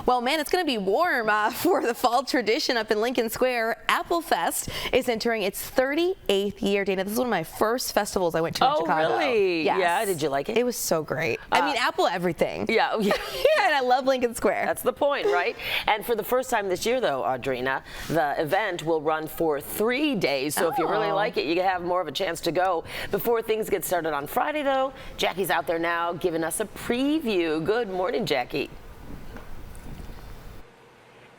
Well, man, it's going to be warm for the fall tradition up in Lincoln Square. Apple Fest is entering its 38th year. Dana, this is one of my first festivals I went to in Chicago. Oh, really? Yes. Yeah, did you like it? It was so great. I mean, Apple everything. Yeah. Yeah, and I love Lincoln Square. That's the point, right? And for the first time this year, though, Audrina, the event will run for 3 days. So if you really like it, you have more of a chance to go. Before things get started on Friday, though, Jackie's out there now giving us a preview. Good morning, Jackie.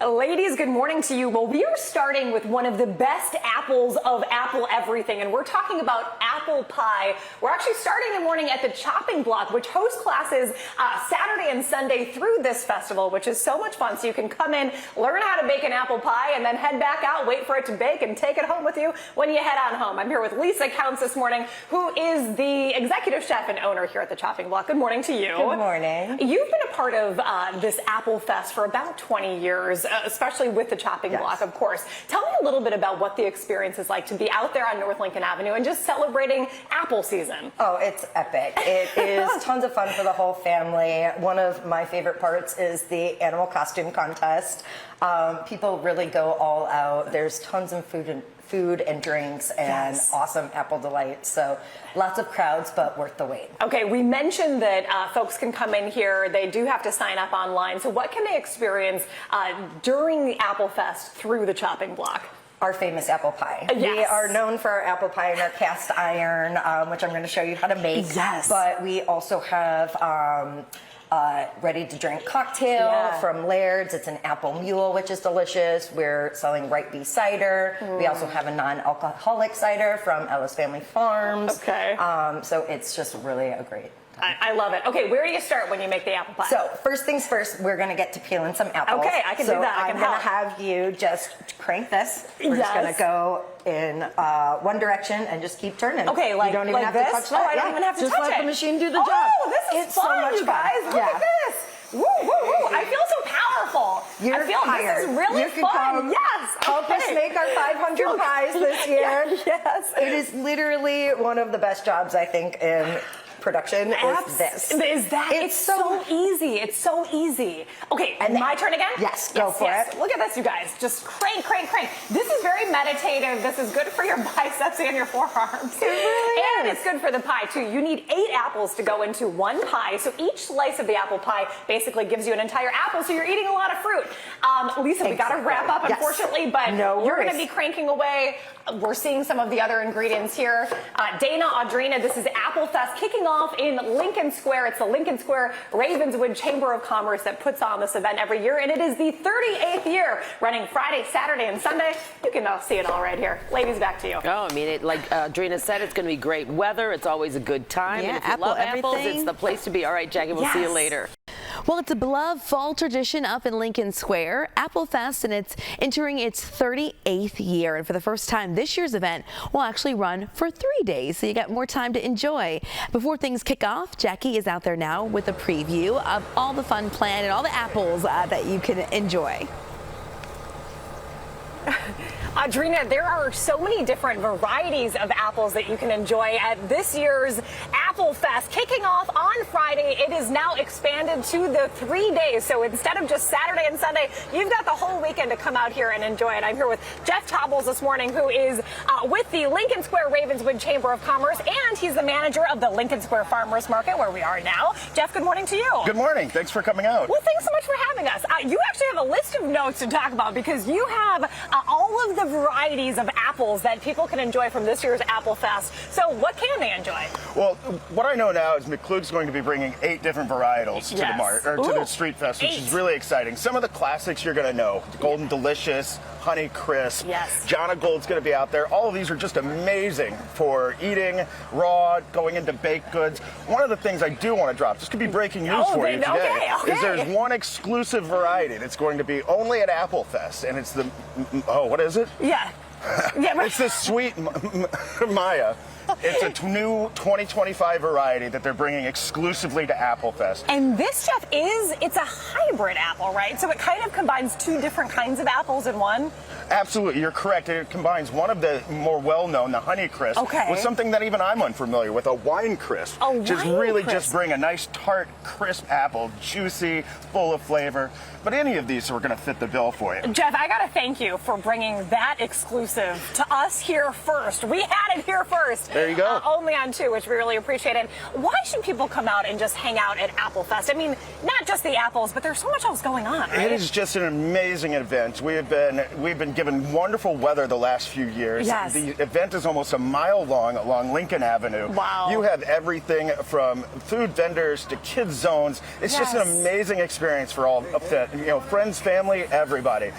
Ladies, good morning to you. Well, we are starting with one of the best apples of apple everything, and we're talking about apple pie. We're actually starting the morning at the Chopping Block, which hosts classes Saturday and Sunday through this festival, which is so much fun. So you can come in, learn how to bake an apple pie, and then head back out, wait for it to bake, and take it home with you when you head on home. I'm here with Lisa Counts this morning, who is the executive chef and owner here at the Chopping Block. Good morning to you. Good morning. You've been a part of this Apple Fest for about 20 years. Especially with the Chopping Block, of course. Tell me a little bit about what the experience is like to be out there on North Lincoln Avenue and just celebrating apple season. Oh, it's epic. It is tons of fun for the whole family. One of my favorite parts is the animal costume contest. People really go all out. There's tons of food and drinks and awesome apple delights. So lots of crowds, but worth the wait. Okay, we mentioned that folks can come in here. They do have to sign up online. So what can they experience during the Apple Fest through the Chopping Block? Our famous apple pie. Yes. We are known for our apple pie and our cast iron, which I'm going to show you how to make. Yes. But we also have ready-to-drink cocktail from Laird's. It's an apple mule, which is delicious. We're selling Right Bee cider. We also have a non-alcoholic cider from Ellis Family Farms. Okay. So it's just really a great time. I love it. Okay, where do you start when you make the apple pie? So first things first, we're going to get to peeling some apples. Okay, I can do that. I'm going to have you just crank this. We're just going to go in one direction and just keep turning. Okay, like, you don't even like have this? to touch that. Oh, I don't even have to touch it. Just let the machine do the job. Oh, this is fun, so much you guys. fun. Look at this. Woo, woo, woo. I feel so powerful. You're I feel tired. This is really you can fun. Come yes. Help us make our 500 pies this year. Yes. It is literally one of the best jobs, I think, in production is this. Is that? It's so easy. It's so easy. Okay, and my turn again? Yes, go for it. Look at this, you guys. Just crank, crank, crank. This is very meditative. This is good for your biceps and your forearms. It really is. And it's good for the pie, too. You need 8 apples to go into one pie. So each slice of the apple pie basically gives you an entire apple, so you're eating a lot of fruit. Lisa, we got to wrap up, unfortunately, but you're going to be cranking away. We're seeing some of the other ingredients here. Dana, Audrina, this is Apple Fest kicking off in Lincoln Square. It's the Lincoln Square Ravenswood Chamber of Commerce that puts on this event every year, and it is the 38th year, running Friday, Saturday, and Sunday. You can see it all right here. Ladies, back to you. Oh, I mean, like Audrina said, it's going to be great weather. It's always a good time. Yeah, and if you love apples, it's the place to be. All right, Jackie, we'll see you later. Well, it's a beloved fall tradition up in Lincoln Square, Apple Fest, and it's entering its 38th year. And for the first time, this year's event will actually run for 3 days, so you got more time to enjoy. Before things kick off, Jackie is out there now with a preview of all the fun planned and all the apples that you can enjoy. Audrina, there are so many different varieties of apples that you can enjoy at this year's Apple Fest. Kicking off on Friday, it is now expanded to the 3 days. So instead of just Saturday and Sunday, you've got the whole weekend to come out here and enjoy it. I'm here with Jeff Tobbles this morning, who is with the Lincoln Square Ravenswood Chamber of Commerce, and he's the manager of the Lincoln Square Farmers Market, where we are now. Jeff, good morning to you. Good morning. Thanks for coming out. Well, thanks so much for having us. You actually have a list of notes to talk about because you have all of the varieties of apples that people can enjoy from this year's Apple Fest. So what can they enjoy? Well, what I know now is McCluke's going to be bringing 8 different varietals to the Street Fest, which is really exciting. Some of the classics you're going to know: Golden Delicious, Honey Crisp. John of Gold's going to be out there. All of these are just amazing for eating raw, going into baked goods. One of the things I do want to drop, this could be breaking news for you today, is there's one exclusive variety that's going to be only at Apple Fest, and it's the, what is it? It's the Sweet Maya. It's a new 2025 variety that they're bringing exclusively to Apple Fest. And this, Jeff, it's a hybrid apple, right? So it kind of combines 2 different kinds of apples in one? Absolutely, you're correct. It combines one of the more well-known, the Honey Crisp, with something that even I'm unfamiliar with, a Wine Crisp. Just really just bring a nice tart, crisp apple, juicy, full of flavor. But any of these are going to fit the bill for you. Jeff, I got to thank you for bringing that exclusive to us here first. We had it here first. There you go. Only on 2, which we really appreciated. Why should people come out and just hang out at Apple Fest? I mean, not just the apples, but there's so much else going on, right? It is just an amazing event. We've been given wonderful weather the last few years. Yes. The event is almost a mile long along Lincoln Avenue. Wow. You have everything from food vendors to kids zones. It's just an amazing experience for all of the, friends, family, everybody.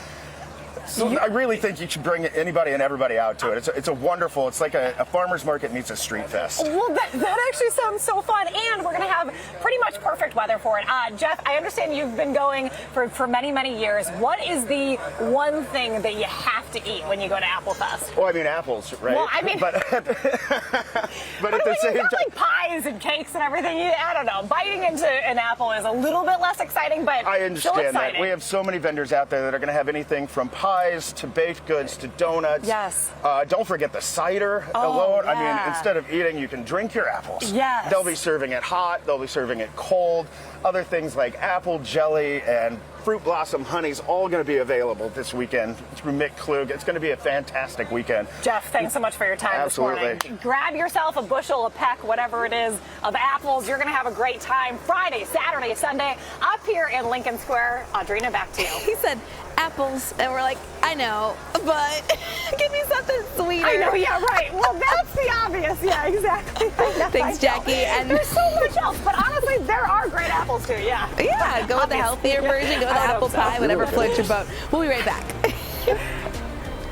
So I really think you should bring anybody and everybody out to it. It's a wonderful, it's like a farmer's market meets a street fest. Well, that actually sounds so fun, and we're going to have pretty much perfect weather for it. Jeff, I understand you've been going for many, many years. What is the one thing that you have to eat when you go to Apple Fest? Well, I mean apples, right? Well, I mean, but at the same time, like pies and cakes and everything. I don't know. Biting into an apple is a little bit less exciting, but I understand still exciting. that. We have so many vendors out there that are going to have anything from pies to baked goods to donuts. Yes. Don't forget the cider alone. I mean, instead of eating, you can drink your apples. Yes. They'll be serving it hot. They'll be serving it cold. Other things like apple jelly and fruit blossom honey's all going to be available this weekend through Mick Klug. It's going to be a fantastic weekend. Jeff, thanks so much for your time this morning. Grab yourself a bushel, a peck, whatever it is, of apples. You're going to have a great time Friday, Saturday, Sunday up here in Lincoln Square. Audrina, back to you. He said apples, and we're like, I know, but give me something sweeter. I know, yeah, right. Well, that's the obvious. Yeah, exactly. Thanks, Jackie. And there's so much else, but honestly, there are great apples too. Yeah. Yeah, go with the healthier version. Go with the apple pie, whatever floats your boat. We'll be right back.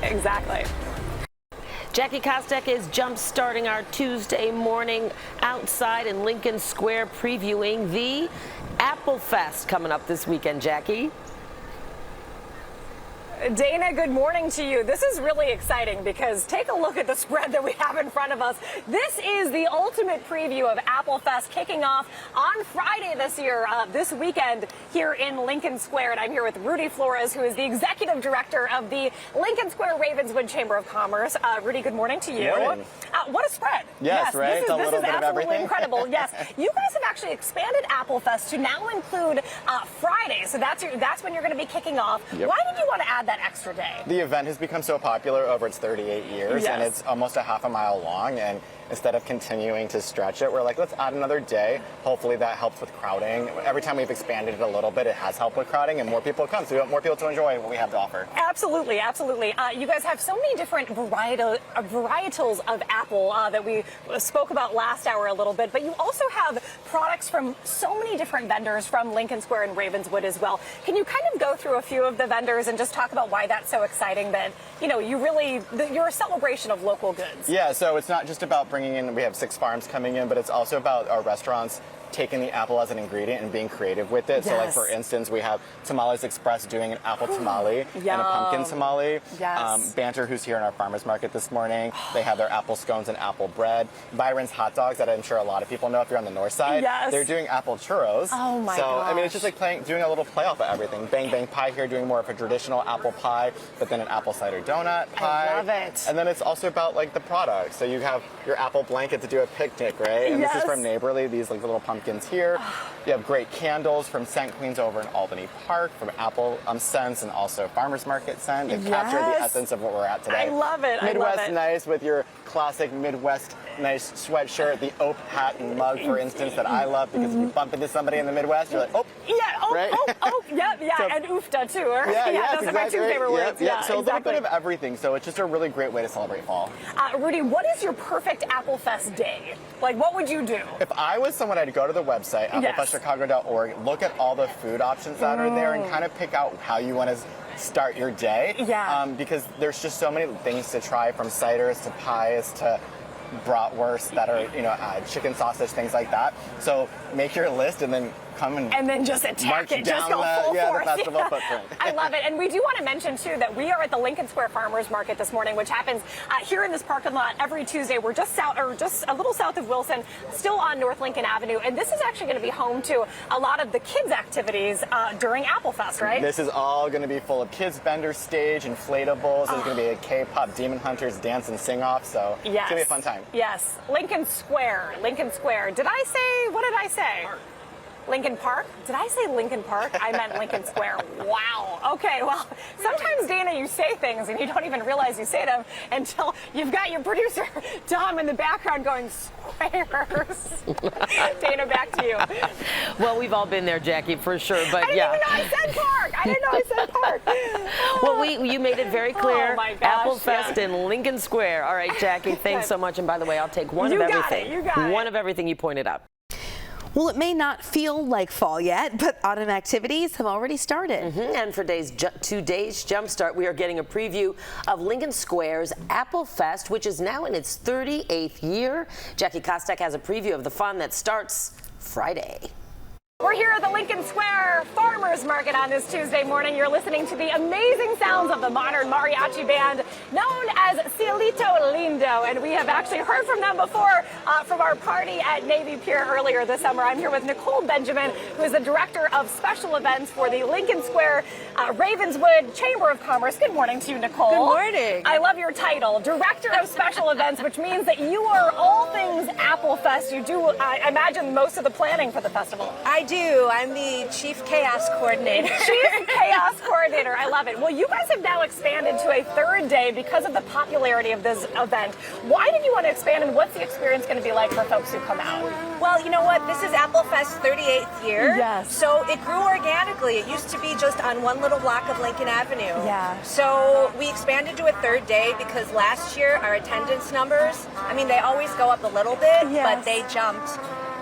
Exactly. Jackie Kostek is jump-starting our Tuesday morning outside in Lincoln Square, previewing the Apple Fest coming up this weekend, Jackie. Dana, good morning to you. This is really exciting because take a look at the spread that we have in front of us. This is the ultimate preview of Apple Fest kicking off on Friday this weekend here in Lincoln Square. And I'm here with Rudy Flores, who is the executive director of the Lincoln Square Ravenswood Chamber of Commerce. Rudy, good morning to you. Good morning. What a spread. Yes, right? This is bit absolutely of everything. incredible. Yes. You guys have actually expanded Apple Fest to now include Friday. So that's when you're going to be kicking off. Yep. Why did you want to add that extra day? The event has become so popular over its 38 years, and it's almost a half a mile long, and instead of continuing to stretch it, we're like, let's add another day. Hopefully that helps with crowding. Every time we've expanded it a little bit, it has helped with crowding, and more people come, so we want more people to enjoy what we have to offer. Absolutely, absolutely. You guys have so many different varietals of apple that we spoke about last hour a little bit, but you also have products from so many different vendors from Lincoln Square and Ravenswood as well. Can you kind of go through a few of the vendors and just talk about why that's so exciting that, you're a celebration of local goods? Yeah, so it's not just about bringing in, we have 6 farms coming in, but it's also about our restaurants taking the apple as an ingredient and being creative with it. So like for instance, we have Tamales Express doing an apple tamale and a pumpkin tamale. Banter, who's here in our farmers market this morning, they have their apple scones and apple bread. Byron's Hot Dogs, that I'm sure a lot of people know if you're on the north side. They're doing apple churros. Oh my gosh. I mean, it's just like doing a little play off of everything. Bang Bang Pie here doing more of a traditional apple pie, but then an apple cider donut pie. I love it. And then it's also about like the products. So you have your apple blanket to do a picnic, right? And this is from Neighborly, these like little pumpkins here. You have great candles from Scent Queens over in Albany Park, from Apple Scents and also Farmers Market Scent. They capture the essence of what we're at today. I love it. Midwest I love it. Nice with your classic Midwest nice sweatshirt, the oak hat and mug, for instance, that I love because if you bump into somebody in the Midwest, you're like, oh. Yeah, right? So, and oofta too. Or, those are my 2 favorite words. So a little bit of everything. So it's just a really great way to celebrate fall. Rudy, what is your perfect Apple Fest day? Like, what would you do? If I was someone, I'd go to the website, applefestchicago.org, look at all the food options that are there and kind of pick out how you want to start your day. Because there's just so many things to try, from ciders to pies to bratwurst that are, chicken sausage, things like that. So make your list and then come and then just attack it, just go full force. The festival footprint. I love it. And we do want to mention, too, that we are at the Lincoln Square Farmers Market this morning, which happens here in this parking lot every Tuesday. We're just a little south of Wilson, still on North Lincoln Avenue. And this is actually going to be home to a lot of the kids' activities during Applefest, right? This is all going to be full of kids' vendor stage, inflatables. There's going to be a K-pop Demon Hunters dance and sing-off. So it's going to be a fun time. Yes. Lincoln Square. Lincoln Square. What did I say? Lincoln Park? Did I say Lincoln Park? I meant Lincoln Square. Wow. Okay, well, sometimes, Dana, you say things and you don't even realize you say them until you've got your producer, Tom, in the background going, squares. Dana, back to you. Well, we've all been there, Jackie, for sure, but I didn't even know I said park. I didn't know I said park. Well, you made it very clear. Oh, my gosh, Applefest in Lincoln Square. All right, Jackie, thanks so much. And by the way, I'll take one of everything. You got it. One of everything you pointed out. Well, it may not feel like fall yet, but autumn activities have already started. And for today's Jumpstart, we are getting a preview of Lincoln Square's Applefest, which is now in its 38th year. Jackie Kostek has a preview of the fun that starts Friday. We're here at the Lincoln Square Farmers Market on this Tuesday morning. You're listening to the amazing sounds of the modern mariachi band known as Cielito Lindo. And we have actually heard from them before from our party at Navy Pier earlier this summer. I'm here with Nicole Benjamin, who is the Director of Special Events for the Lincoln Square Ravenswood Chamber of Commerce. Good morning to you, Nicole. Good morning. I love your title, Director of Special Events, which means that you are all things Applefest. You do, I imagine, most of the planning for the festival. I do. I'm the Chief Chaos Coordinator. Chief Chaos Coordinator. I love it. Well, you guys have now expanded to a third day because of the popularity of this event. Why did you want to expand, and what's the experience going to be like for folks who come out? Well, you know what? This is Applefest's 38th year. Yes. So it grew organically. It used to be just on one little block of Lincoln Avenue. Yeah. So we expanded to a third day because last year our attendance numbers, I mean, they always go up a little bit, but they jumped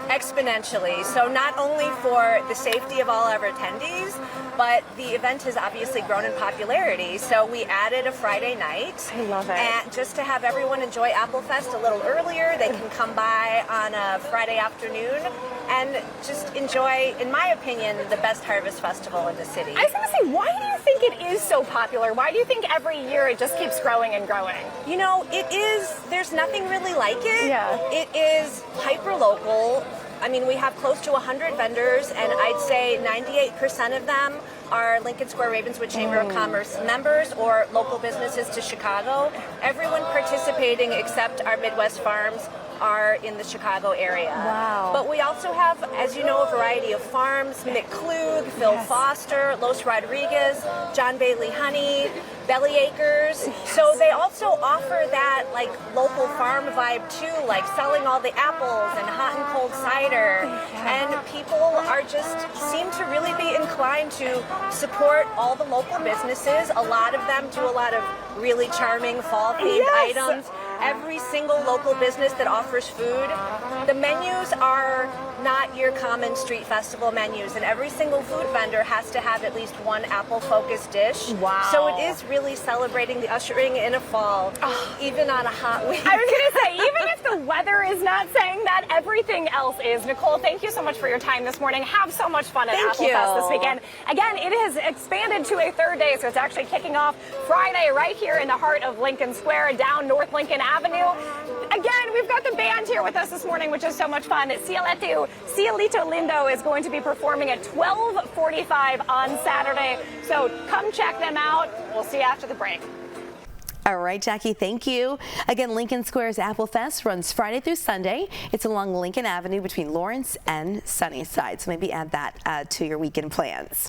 exponentially. So not only for the safety of all our attendees, but the event has obviously grown in popularity. So we added a Friday night. I love it. And just to have everyone enjoy Applefest a little earlier, they can come by on a Friday afternoon and just enjoy, in my opinion, the best harvest festival in the city. I was going to say, why do you think it is so popular? Why do you think every year it just keeps growing and growing? You know, it is, there's nothing really like it. Yeah. It is hyper-local. I mean, we have close to 100 vendors, and I'd say 98% of them are Lincoln Square Ravenswood Chamber of Commerce members or local businesses to Chicago. Everyone participating except our Midwest farms are in the Chicago area. Wow. But we also have, as you know, a variety of farms: McClug, Phil Foster, Los Rodriguez, John Bailey Honey, Belly Acres. So they also offer that like local farm vibe too, like selling all the apples and hot and cold cider. And people are just seem to really be inclined to support all the local businesses. A lot of them do a lot of really charming fall themed items. Every single local business that offers food, the menus are not your common street festival menus, and every single food vendor has to have at least one apple-focused dish. Wow. So it is really celebrating the ushering in of fall, even on a hot week. I was going to say, even if the weather is not saying that, everything else is. Nicole, thank you so much for your time this morning. Have so much fun at Applefest this weekend. Again, it has expanded to a third day, so it's actually kicking off Friday right here in the heart of Lincoln Square, down North Lincoln Avenue. Again, we've got the band here with us this morning, which is so much fun. Cielito Lindo is going to be performing at 12:45 on Saturday, so come check them out. We'll see you after the break. All right, Jackie, thank you. Again, Lincoln Square's Applefest runs Friday through Sunday. It's along Lincoln Avenue between Lawrence and Sunnyside, so maybe add that to your weekend plans.